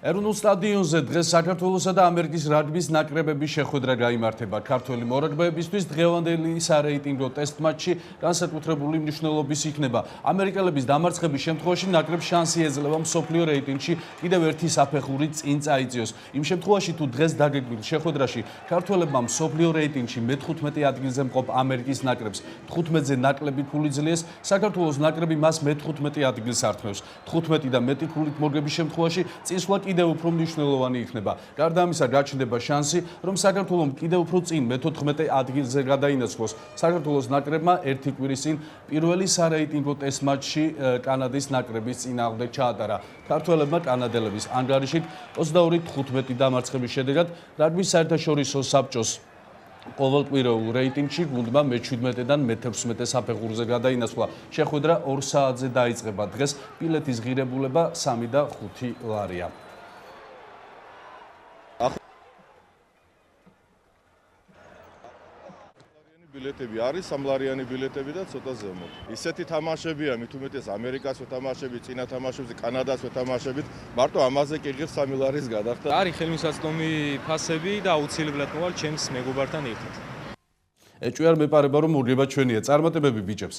ეროვნულ სტადიონზე დღეს საქართველოსა და ამერიკის რაგბის ნაკრებების შეხვედრა გაიმართება. ქართველი მორაგბეებისთვის დღევანდელი სარეიტინგო ტესტ მატჩი განსაკუთრებული მნიშვნელობის იქნება. ამერიკელების დამარცხების შემთხვევაში ნაკრებს შანსი ეძლევა მსოფლიო რეიტინგში კიდევ ერთი საფეხური წინ წაიწიოს. იმ შემთხვევაში თუ დღეს დაგეგმილ შეხვედრაში ქართველებმა მსოფლიო რეიტინგში მე-15 ადგილზე მყოფ ამერიკის ნაკრებს 15-ზე ნაკლები ფული ძლიეს, საქართველოს ნაკრები მას მე-15 ადგილს ართმევს. 15 და მეტი ფულით მორგების შემთხვევაში წინსვლა კიდევ უფრო მნიშვნელოვანი იქნება. გარდა ამისა, გაჩნდება შანსი, რომ საქართველოს კიდევ უფრო წინ მე-14 ადგილზე გადაინაცვლოს. საქართველოს ნაკრებმა ერთი კვირის წინ პირველი სარეიტინგო ტესტ მატჩში კანადის ნაკრების წინააღმდეგ ჩაატარა. ქართველებმა კანადელების ანგარიშით 22-15 დამარცხების შედეგად რაგბის საერთაშორისო საბჭოს ყოველკვირეულ რეიტინგში გუნდმა მე-17-დან მე-16 საფეხურზე გადაინაცვლა. შეხვედრა 2 საათზე დაიწყება. დღეს ბილეთის ღირებულება 3 და 5 ლარია. ბილეთები არის 3 ლარიანი ბილეთები და ცოტა ზემოთ. ისეთი თამაშებია, მით უმეტეს ამერიკას ვეთამაშებით, წინა თამაშებზე კანადას ვეთამაშებით, მარტო ამაზე კი ღირს 3 ლარის გადახდა. არის ხელმისაწვდომი ფასები და აუცილებლად მოვალ ჩემს მეგობართან ერთად. ეჭვი არ მეპარება რომ მოგება ჩვენია წარმატებები ბიჭებს.